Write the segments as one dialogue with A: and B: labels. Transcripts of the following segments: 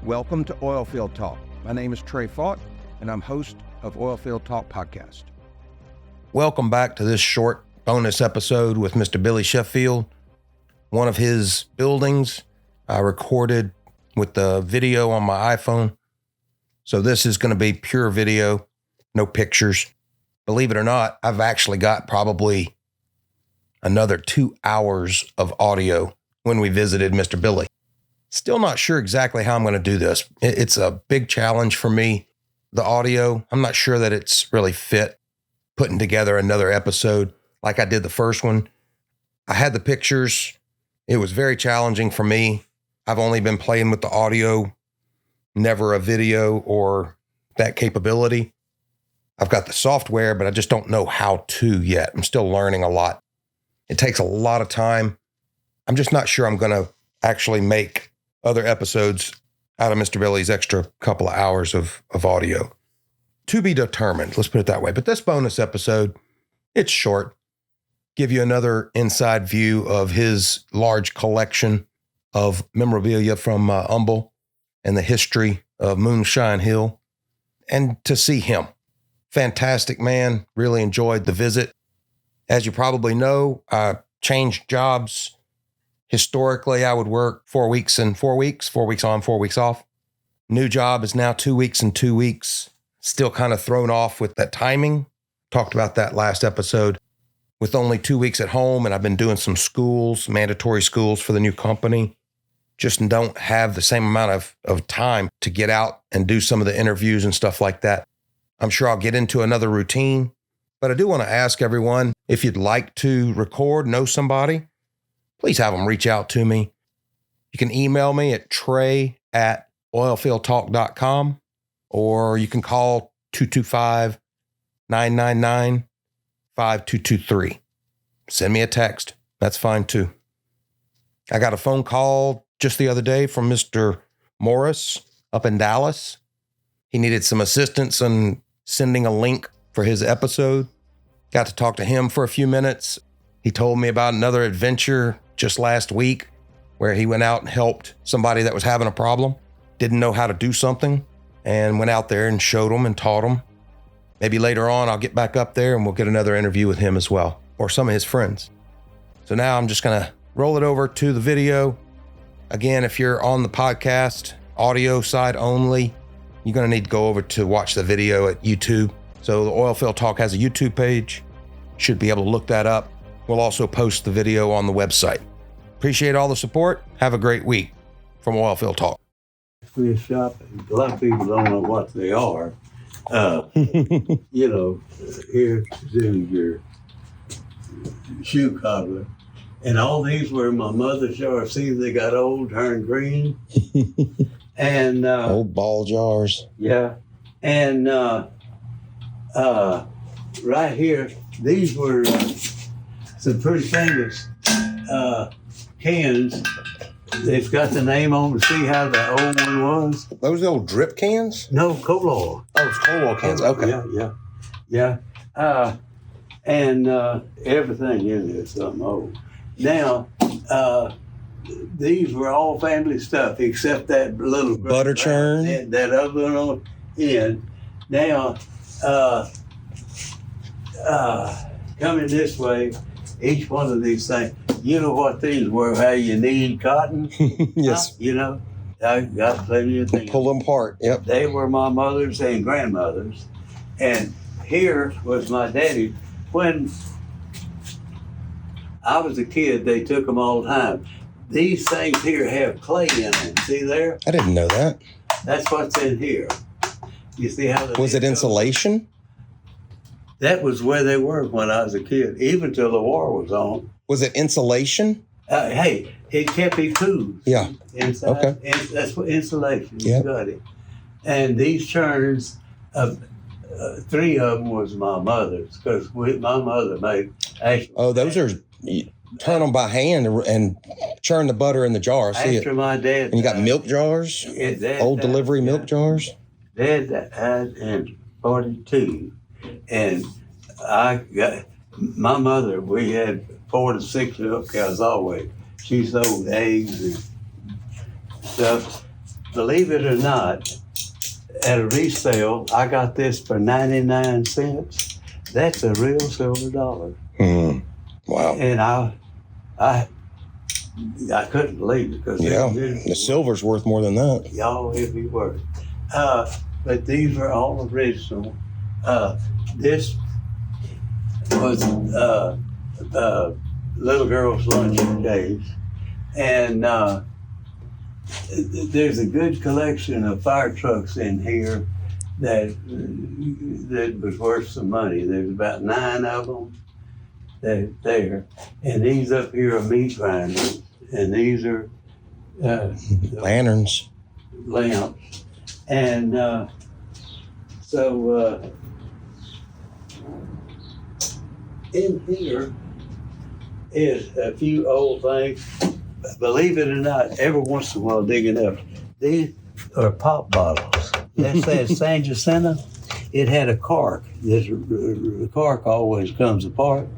A: Welcome to Oilfield Talk. My name is Trey Faught, and I'm host of Oilfield Talk Podcast. Welcome back to this short bonus episode with Mr. Billy Sheffield. One of his buildings I recorded with the video on my iPhone. So this is going to be pure video, no pictures. Believe it or not, I've actually got probably another 2 hours of audio when we visited Mr. Billy. Still not sure exactly how I'm going to do this. It's a big challenge for me. The audio, I'm not sure that it's really fit putting together another episode like I did the first one. I had the pictures. It was very challenging for me. I've only been playing with the audio, never a video or that capability. I've got the software, but I just don't know how to yet. I'm still learning a lot. It takes a lot of time. I'm just not sure I'm going to actually make other episodes out of Mr. Billy's extra couple of hours of audio. To be determined, let's put it that way. But this bonus episode, it's short. Give you another inside view of his large collection of memorabilia from Humble and the history of Moonshine Hill. And to see him. Fantastic man. Really enjoyed the visit. As you probably know, I changed jobs. Historically, I would work 4 weeks and 4 weeks, 4 weeks on, 4 weeks off. New job is now 2 weeks and 2 weeks. Still kind of thrown off with that timing. Talked about that last episode. With only 2 weeks at home, and I've been doing some schools, mandatory schools for the new company. Just don't have the same amount of time to get out and do some of the interviews and stuff like that. I'm sure I'll get into another routine, but I do want to ask everyone, if you'd like to record, know somebody, please have them reach out to me. You can email me at trey@oilfieldtalk.com, or you can call 225-999-5223. Send me a text. That's fine too. I got a phone call just the other day from Mr. Morris up in Dallas. He needed some assistance on sending a link for his episode. Got to talk to him for a few minutes. He told me about another adventure just last week where he went out and helped somebody that was having a problem, didn't know how to do something, and went out there and showed them and taught them. Maybe later on I'll get back up there and we'll get another interview with him as well, or some of his friends. So now I'm just going to roll it over to the video. Again, if you're on the podcast, audio side only, you're going to need to go over to watch the video at YouTube. So the Oilfield Talk has a YouTube page. Should be able to look that up. We'll also post the video on the website. Appreciate all the support. Have a great week from Oilfield Talk.
B: We shop. A lot of people don't know what they are. Here's your shoe cobbler. And all these were my mother's jars. See, they got old, turned green. And
A: old ball jars.
B: Yeah. And right here, these were some pretty famous cans. They've got the name on to see how the old one was.
A: Those old drip cans?
B: No, coal oil.
A: Oh, it's coal oil cans. Okay.
B: Yeah. And everything in there is something old. Now, these were all family stuff except that little
A: butter churn.
B: That other one on the end. Now, coming this way, each one of these things, you know what these were, how you knead cotton?
A: Yes.
B: You know, I got plenty of things.
A: Pull them apart, yep.
B: They were my mother's and grandmother's. And here was my daddy. When I was a kid, they took them all the time. These things here have clay in them. See there?
A: I didn't know that.
B: That's what's in here. You see how
A: was it insulation?
B: That was where they were when I was a kid, even till the war was on.
A: Was it insulation?
B: Hey, it kept it cool.
A: Yeah.
B: Inside.
A: Okay.
B: That's what insulation.
A: Yep.
B: You got it. And these churns, 3 of them was my mother's, because my mother made actually.
A: Oh, those are, you turn them by hand and churn the butter in the jar. See
B: after
A: it.
B: my dad.
A: And you got milk jars? Old delivery milk jars?
B: Dad died in 42. And my mother, we had 4 to 6 milk cows always. She sold eggs and stuff. believe it or not, at a resale, I got this for 99 cents. That's a real silver dollar.
A: Wow.
B: And I couldn't believe it because
A: the silver's worth more than that.
B: Y'all, it'd be worth. But these were all original. This was little girl's lunch days, and there's a good collection of fire trucks in here that was worth some money. There's about 9 of them there, and these up here are meat grinders, and these are
A: lanterns,
B: lamps, and so in here is a few old things. Believe it or not, every once in a while digging up, these are pop bottles. That says San Jacinto. It had a cork. The cork always comes apart.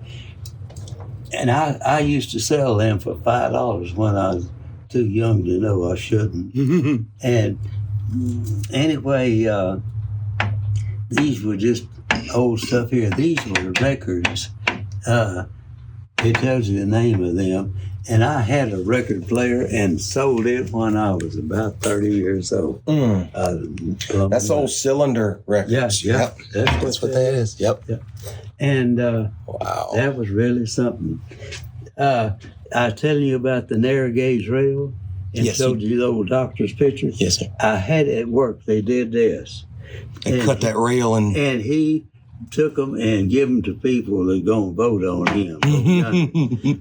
B: And I used to sell them for $5 when I was too young to know I shouldn't. And anyway, these were just old stuff here. These were records. It tells you the name of them. And I had a record player and sold it when I was about 30 years old.
A: That's old cylinder records.
B: Yeah.
A: That's what that is. Yep.
B: And
A: wow,
B: that was really something. I tell you about the narrow gauge rail and showed you the old doctor's pictures.
A: Yes, sir.
B: I had it at work. They did this.
A: And cut that rail and
B: he took them and give them to people that going to vote on him.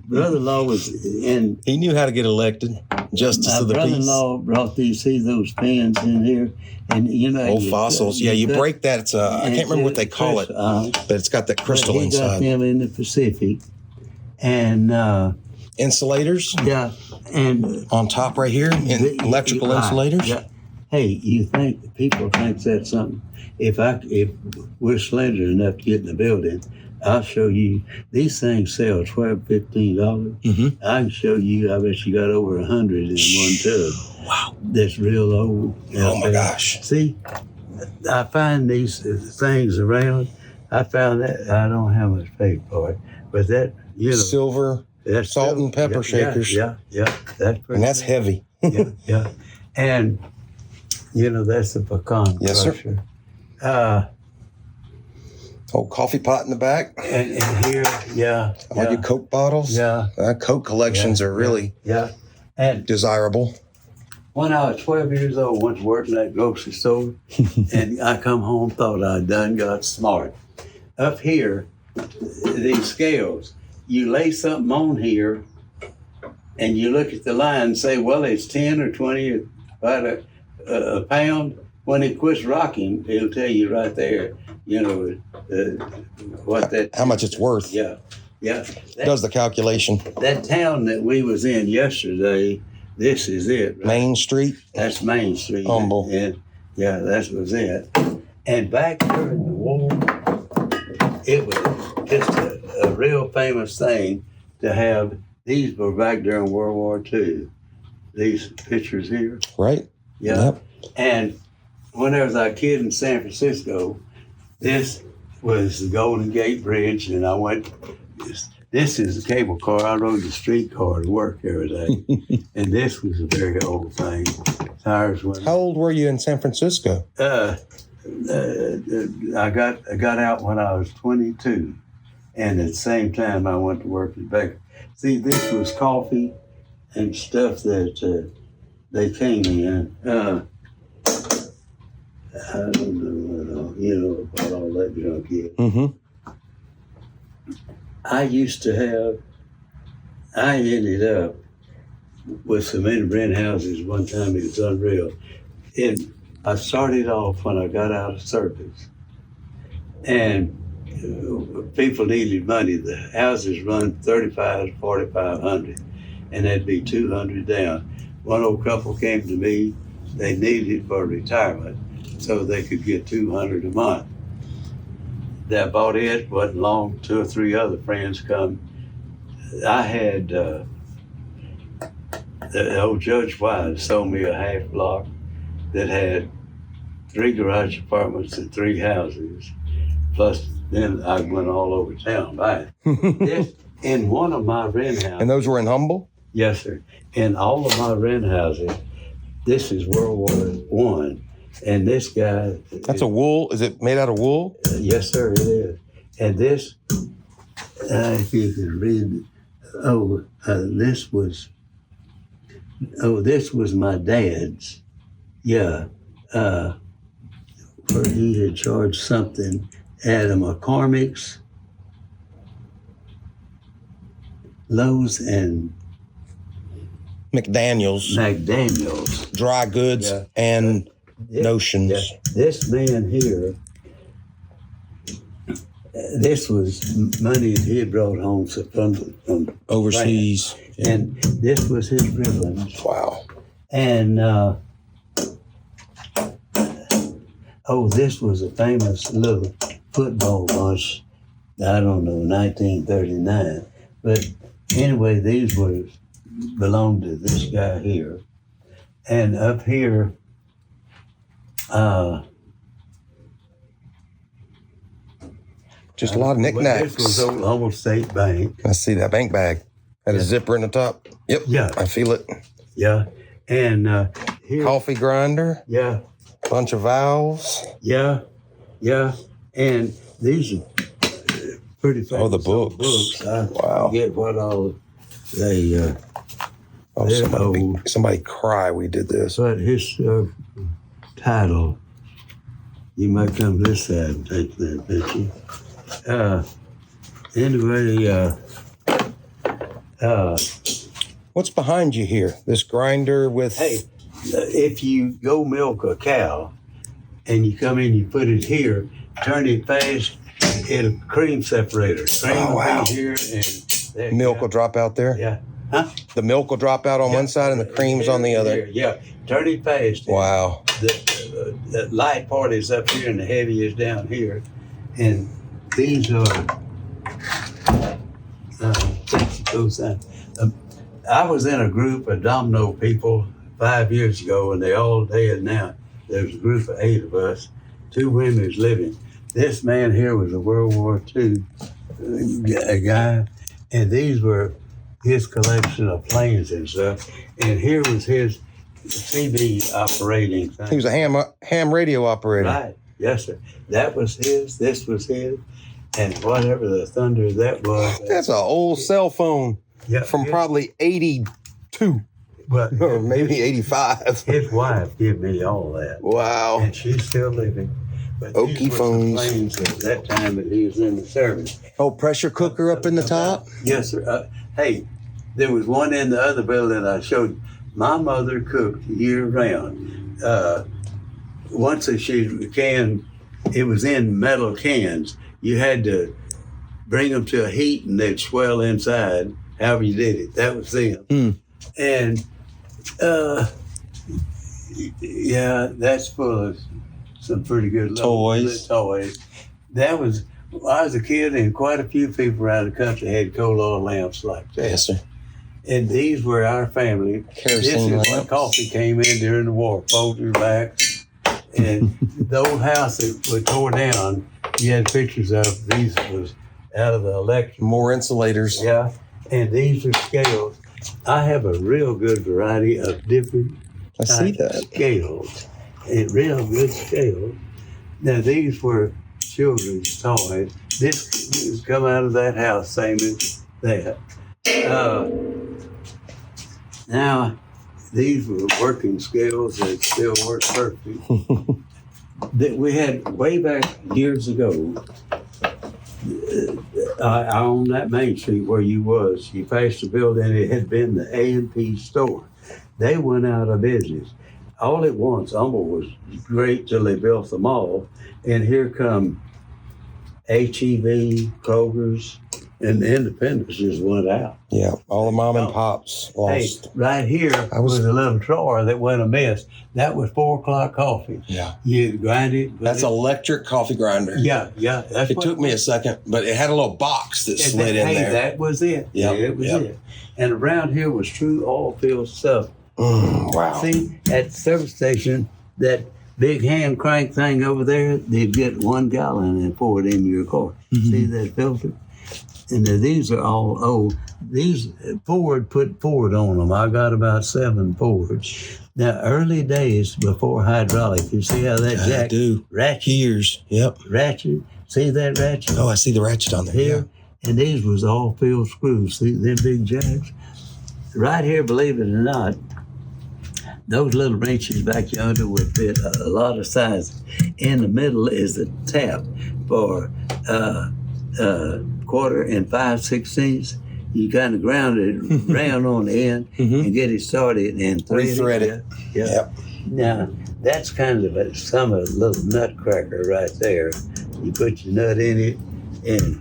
B: Brother-in-law was in.
A: He knew how to get elected. Justice of the peace.
B: Brother-in-law brought those pens in here, and
A: old fossils. You break that. It's I can't remember what they call it, but it's got that crystal inside.
B: He got them in the Pacific, and
A: insulators.
B: Yeah, and
A: on top right here, electrical insulators.
B: Yeah. Hey, people think that's something? If we're slender enough to get in the building, I'll show you. These things sell $12, $15. I can show you. I bet you got over 100 in one tub.
A: Wow,
B: that's real old.
A: Oh my gosh!
B: See, I find these things around. I found that I don't have much faith for it, but that
A: silver, salt and pepper shakers.
B: Yeah. That's pretty.
A: And that's heavy.
B: yeah. And that's a pecan crusher.
A: Sir. Old coffee pot in the back.
B: And here,
A: all your Coke bottles. Coke collections are really
B: and
A: desirable.
B: When I was 12 years old, went to work in that grocery store, and I come home, thought I'd done got smart. Up here, these scales, you lay something on here, and you look at the line and say, well, it's 10 or 20 or about a pound. When it quits rocking, it'll tell you right there, what that...
A: How much it's worth.
B: Yeah.
A: Does the calculation.
B: That town that we was in yesterday, this is it. Right?
A: Main Street?
B: That's Main Street.
A: Humble.
B: And that was it. And back during the war, it was just a real famous thing to have. These were back during World War II. These pictures here.
A: Right.
B: Yeah.
A: Yep.
B: And when I was a kid in San Francisco, this was the Golden Gate Bridge, and I went, this is the cable car. I rode the streetcar to work every day. And this was a very old thing. Tires went.
A: How old were you in San Francisco?
B: I got out when I was 22. And at the same time, I went to work at Baker. See, this was coffee and stuff that they came in. I don't know about all that junk yet. I ended up with some in-rent houses one time. It was unreal. And I started off when I got out of service. And people needed money. The houses run $3,500 to $4,500, and that'd be $200 down. One old couple came to me. They needed it for retirement, so they could get $200 a month. That bought it. Wasn't long. 2 or 3 other friends come. I had the old Judge Wise sold me a half block that had 3 garage apartments and 3 houses. Plus, then I went all over town buying. This, in one of my rent houses.
A: And those were in Humble?
B: Yes, sir. In all of my rent houses, this is World War I. And this guy.
A: That's a wool. Is it made out of wool?
B: Yes, sir, it is. And this, if you can read, this was my dad's. Yeah. Where he had charged something at a McCormick's, Lowe's, and
A: McDaniel's. Dry goods and notions.
B: Yeah. This man here, this was money he had brought home from
A: Overseas.
B: Yeah. And this was his ribbons.
A: Wow.
B: And, this was a famous little football bunch, I don't know, 1939. But anyway, these belonged to this guy here. And up here,
A: just a lot of knickknacks.
B: This was Oklahoma State Bank.
A: I see that bank bag. Had a zipper in the top. Yep.
B: Yeah.
A: I feel it.
B: Yeah. And here.
A: Coffee grinder.
B: Yeah.
A: Bunch of valves.
B: Yeah. Yeah. And these are pretty famous.
A: Oh, the books.
B: I forget what all they.
A: Somebody cry we did this.
B: But his title, you might come this side and take that picture. Anyway,
A: what's behind you here? This grinder with...
B: Hey, if you go milk a cow and you come in, you put it here, turn it fast, it'll cream separator. Cream will be here and...
A: Milk will drop out there?
B: Yeah. Huh?
A: The milk will drop out on one side and the cream's on the other?
B: Yeah. Turn it fast.
A: Wow.
B: The light part is up here and the heavy is down here. And these are... I was in a group of domino people 5 years ago, and they're all dead now. There's a group of 8 of us, 2 women living. This man here was a World War II guy, and these were his collection of planes and stuff. And here was his CB operating thing.
A: He was a ham radio operator.
B: Right, yes, sir. That was his, this was his, and whatever the thunder that was.
A: That's an old cell phone from probably 82.
B: But
A: or maybe 85.
B: His wife gave me all that.
A: Wow.
B: And she's still living. But
A: Okie
B: these were
A: phones.
B: the planes at that time that he was in the service.
A: Oh, pressure cooker up in the top?
B: Yes, sir. Hey, there was one in the other building I showed you. My mother cooked year round. Once she canned, it was in metal cans. You had to bring them to a heat and they'd swell inside, however you did it. That was them. And that's full of some pretty good
A: toys.
B: That was, I was a kid, and quite a few people around the country had coal oil lamps like that.
A: Yes, sir.
B: And these were our family.
A: Kerosene
B: this is when coffee came in during the war. Fold your back. And the old house that was tore down, you had pictures of. These was out of the electric.
A: More insulators.
B: Yeah. And these are scales. I have a real good variety of different scales. And real good scales. Now, these were children's toys. This has come out of that house, same as that. Now, these were working scales that still work perfect. That we had way back years ago. On that main street where you passed the building, it had been the A&P store. They went out of business. All at once, Humble was great till they built the mall, and here come H-E-B, Kroger's, and the Independence just went out.
A: Yeah, all the mom and pops lost.
B: Hey, right here was a little drawer that went amiss. That was 4 o'clock coffee.
A: Yeah.
B: You grind it.
A: That's electric coffee grinder.
B: Yeah.
A: It took me a second, but it had a little box that slid in there.
B: That was it.
A: Yep.
B: Yeah, it was it. And around here was true oil field stuff.
A: Wow.
B: See, at the service station, that big hand crank thing over there, they'd get 1 gallon and pour it in your car. See that filter? And these are all old. These Ford put Ford on them. I got about 7 Fords. Now, early days before hydraulic, you see how that jack
A: I do.
B: ratchet?
A: Gears. Yep.
B: Ratchet. See that ratchet?
A: Oh, I see the ratchet on there.
B: Here. And these was all filled screws. See them big jacks? Right here, believe it or not, those little wrenches back yonder would fit a lot of sizes. In the middle is the tap for 1/4 and 5/16. You kind of ground it round on the end and get it started and
A: Re-thread it.
B: Yeah.
A: Yep.
B: Now, that's kind of some of a little nutcracker right there. You put your nut in it and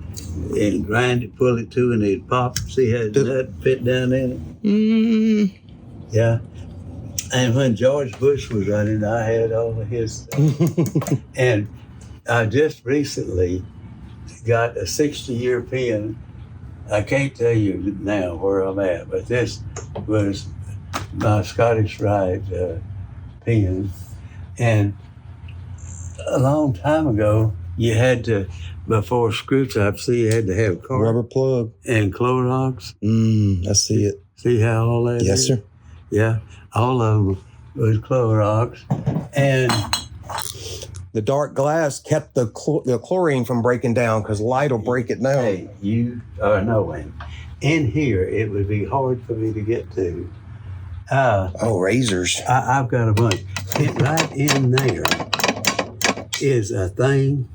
B: grind it, pull it to, and it pop. See how the nut fit down in it? Yeah. And when George Bush was running, I had all of his stuff. And I just recently got a 60-year pin. I can't tell you now where I'm at, but this was my Scottish Rite pin. And a long time ago, you had to, before screw top, see, you had to have
A: Rubber plug.
B: and Clorox.
A: I see it.
B: See how all that
A: Yes,
B: is?
A: sir.
B: Yeah, all of them was Clorox. And
A: The dark glass kept the chlorine from breaking down because light will break it down.
B: hey, you are knowing. In here, it would be hard for me to get to.
A: Razors.
B: I've got a bunch. Right in there is a thing.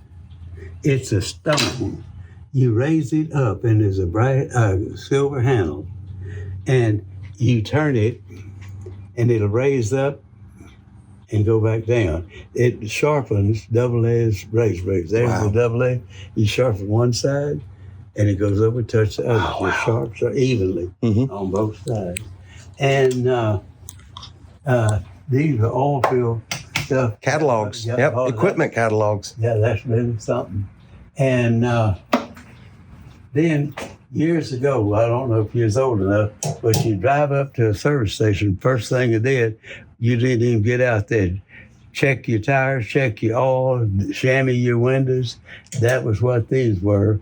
B: It's a stone. You raise it up, and there's a bright silver handle, and you turn it, and it'll raise up and go back down. It sharpens double-edged razor blades. There's the double edge. You sharpen one side, and it goes up and touches the other. It sharps are evenly on both sides. And these are all filled stuff.
A: Catalogs.
B: Yeah,
A: Yep.
B: all
A: Equipment catalogs.
B: yeah, that's really something. And then years ago, I don't know if you're old enough, but you drive up to a service station, first thing you did, you didn't even get out there. Check your tires, check your oil, chamois your windows. That was what these were.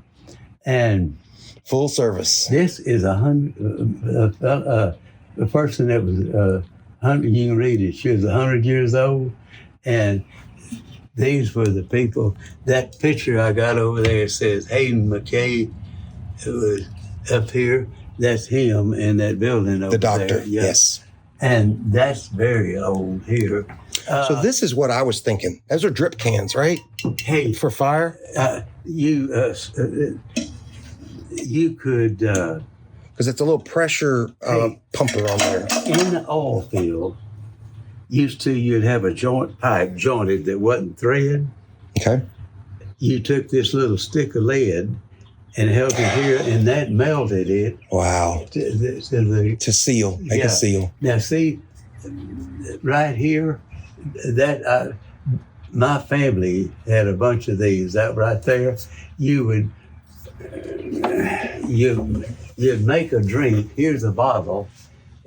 B: And
A: Full service.
B: this is a person that was 100, you can read it, she was 100 years old, and these were the people. That picture I got over there says Hayden McKay, who was up here. That's him in that building over
A: The doctor.
B: there. Yeah.
A: Yes.
B: And that's very old here.
A: So this is what I was thinking. Those are drip cans, right?
B: Hey,
A: For fire?
B: you could,
A: Because it's a little pressure pumper on there.
B: in the oil field, you'd have a pipe jointed that wasn't thread.
A: Okay.
B: You took this little stick of lead and held it here, and that melted it
A: Wow.
B: to the.
A: To seal. Make
B: Yeah.
A: a seal.
B: Now, see, right here, that my family had a bunch of these. That right there, you'd make a drink. Here's a bottle,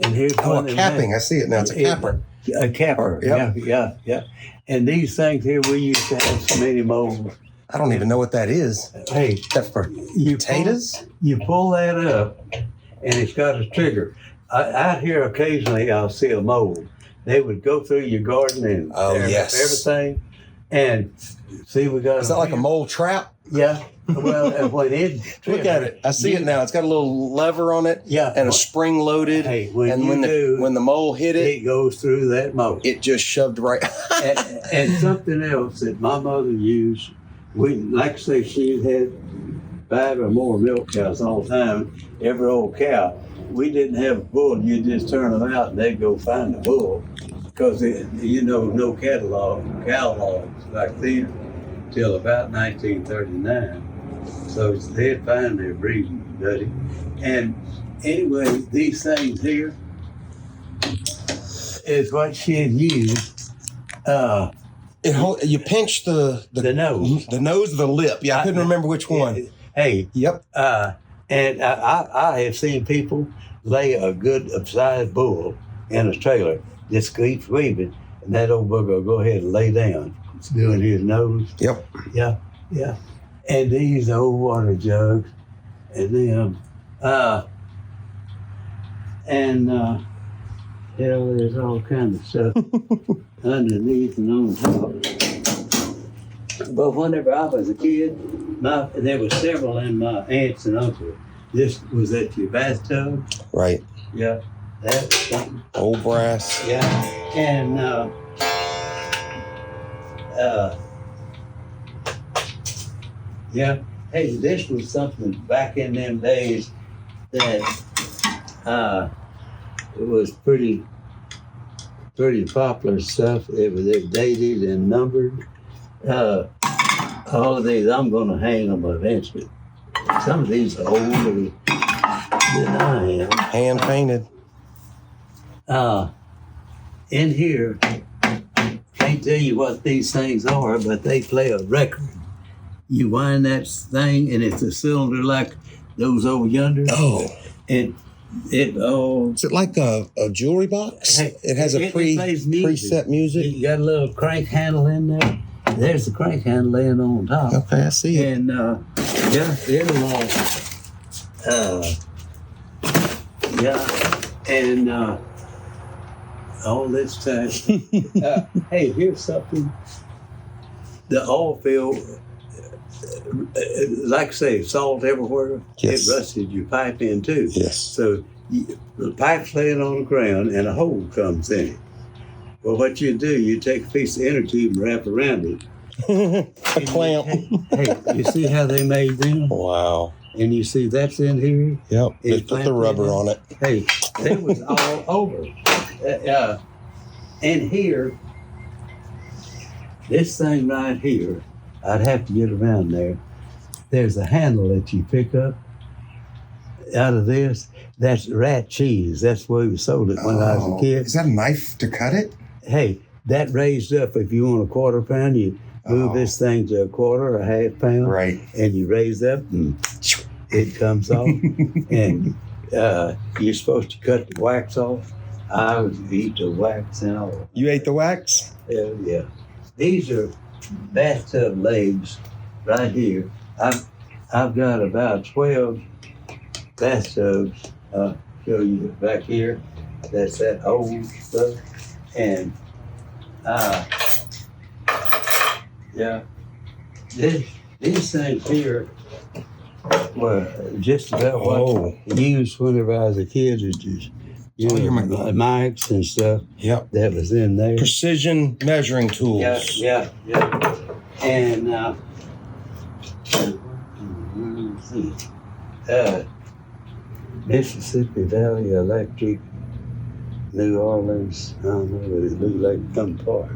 B: and here's
A: Oh,
B: one
A: a
B: that
A: capping.
B: had-
A: I see it now. It's a capper.
B: A capper.
A: Yep.
B: Yeah. And these things here, we used to have so many molds.
A: I don't even know what that is.
B: Hey,
A: That's for
B: you
A: potatoes?
B: You pull that up, and it's got a trigger. Out here, occasionally, I'll see a mold. They would go through your garden and tear up everything. And see, we got.
A: Is that like a mole trap?
B: Yeah. Well, when it
A: Look at it. I see it now. It's got a little lever on it.
B: Yeah.
A: And a spring loaded.
B: Hey, when
A: and
B: you
A: when
B: do,
A: the mole hit it,
B: it goes through that mold.
A: it just shoved right.
B: and something else that my mother used. Like I say, she had 5 or more milk cows all the time. Every old cow. We didn't have a bull. You just turn them out and they'd go find the bull. Because, no catalogs like this till about 1939. So they'd find their breeding buddy. And anyway, these things here is what she had used.
A: You pinch the
B: nose.
A: The nose of the lip. Yeah, I couldn't remember which one.
B: Hey.
A: Yep.
B: And I have seen people lay a good sized bull in a trailer, just keep sweeping, and that old bugger will go ahead and lay down, doing his nose.
A: Yep.
B: Yeah, yeah. And these old water jugs, and them, there's all kinds of stuff underneath and on top. But whenever I was a kid, there were several in my aunts and uncles. This was at your bathtub.
A: Right.
B: Yeah, that was something.
A: Old brass.
B: Yeah, and yeah. Hey, this was something back in them days that it was pretty popular stuff. It was dated and numbered. All of these, I'm going to hang them eventually. Some of these are older than I am.
A: Hand painted.
B: In here, can't tell you what these things are, but they play a record. You wind that thing, and it's a cylinder like those over yonder.
A: Oh.
B: And
A: Is it like a jewelry box?
B: Hey,
A: it has a preset music.
B: You got a little crank handle in there. There's the crank handle laying on top.
A: Okay, I see it.
B: And it'll all this time. Hey, here's something. The oil field, like I say, salt everywhere.
A: Yes.
B: It rusted your pipe in too.
A: Yes.
B: So the pipe's laying on the ground and a hole comes in it. Well, what you do, you take a piece of inner tube and wrap around it.
A: A clamp.
B: Hey, you see how they made them?
A: Wow.
B: And you see that's in here?
A: Yep. Just put the rubber on it.
B: Hey, it was all over. And here, this thing right here, I'd have to get around there. There's a handle that you pick up out of this. That's rat cheese. That's where we sold it when I was a kid.
A: Is that a knife to cut it?
B: Hey, that raised up. If you want a quarter pound, you move this thing to a quarter or a half pound.
A: Right.
B: And you raise up and it comes off. And you're supposed to cut the wax off. I would eat the wax and all.
A: You ate the wax?
B: Yeah. These are bathtub legs right here. I've got about 12 bathtubs. I'll show you back here. That's that old stuff. And these things here were just about what I used whenever I was a kid. It just mics and stuff.
A: Yep.
B: That was in there.
A: Precision measuring tools.
B: Yeah. And Mississippi Valley Electric, New Orleans. I don't know, but it looked like it come apart.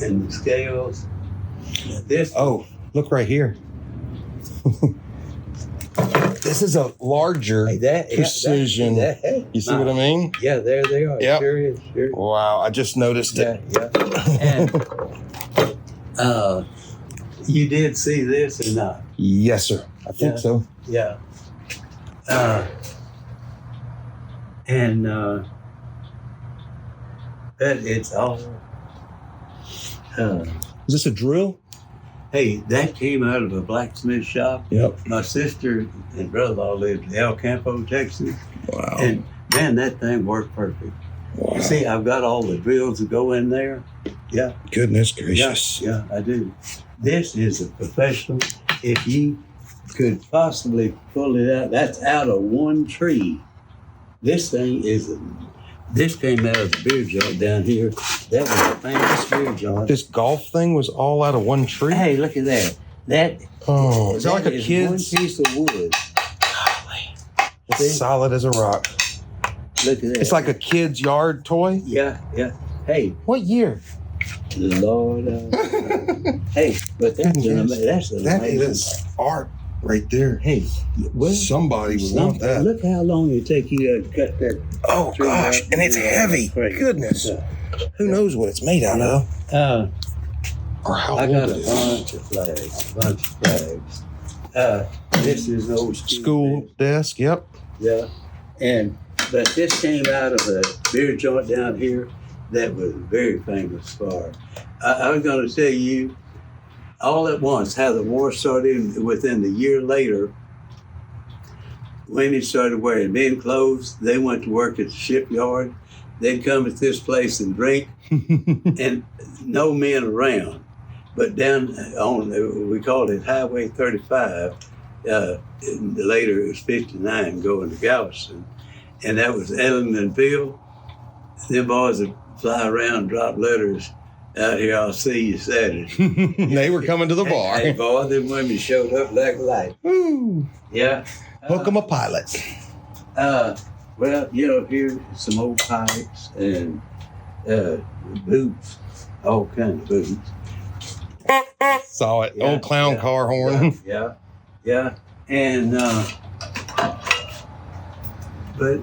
B: And the scales. This.
A: Oh, look right here. This is a larger precision. You see what I mean?
B: Yeah, there they are.
A: Yep.
B: Sure.
A: Wow, I just noticed it.
B: Yeah. And you did see this or not?
A: Yes, sir. I think so.
B: Yeah. But it's all.
A: Is this a drill?
B: Hey, that came out of a blacksmith shop.
A: Yep.
B: My sister and brother-in-law lived in El Campo, Texas.
A: Wow.
B: And man, that thing worked perfect.
A: Wow.
B: You see, I've got all the drills that go in there. Yeah.
A: Goodness gracious.
B: Yeah, I do. This is a professional. If you could possibly pull it out, that's out of one tree. This thing this came out of the beer joint down here. That was a famous beer joint.
A: This golf thing was all out of one tree?
B: Hey, look at that.
A: Is that like a kid's?
B: One piece of wood.
A: Golly. It's solid as a rock.
B: Look at that.
A: It's like a kid's yard toy?
B: Yeah. Hey.
A: What year?
B: Lord. Hey, but that's an
A: that
B: amazing.
A: is art right there.
B: Hey, well,
A: somebody would want that.
B: Look how long it take you to cut that.
A: Oh gosh, and it's heavy. Goodness, who knows what it's made out of? Or how
B: I
A: old
B: got
A: it
B: a
A: is.
B: bunch of flags. This is an old
A: School desk. Yep.
B: Yeah, and But this came out of a beer joint down here that was very famous for. I was going to tell you all at once how the war started. Within the year later, women started wearing men clothes. They went to work at the shipyard. They'd come at this place and drink, and no men around. But down on, we called it Highway 35, later it was 59 going to Galveston, and that was Ellen and Bill. Them boys would fly around, drop letters, out here, I'll see you Saturday.
A: They were coming to the bar.
B: Hey, boy, them women showed up like a light.
A: Woo.
B: Yeah.
A: Hook 'em a pilots.
B: Well, here's some old pipes and boots, all kinds of boots.
A: Saw it. Old clown car horn.
B: Yeah. And, but,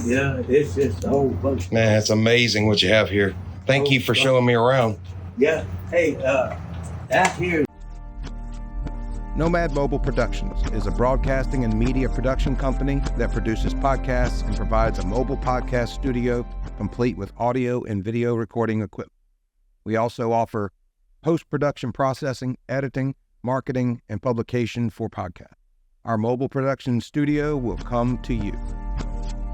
B: yeah, it's just a whole bunch.
A: Man, it's amazing what you have here. Thank you for showing me around.
B: Yeah. Hey, out here.
A: Nomad Mobile Productions is a broadcasting and media production company that produces podcasts and provides a mobile podcast studio complete with audio and video recording equipment. We also offer post-production processing, editing, marketing, and publication for podcasts. Our mobile production studio will come to you.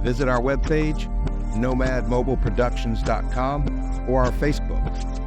A: Visit our webpage, nomadmobileproductions.com, or our Facebook,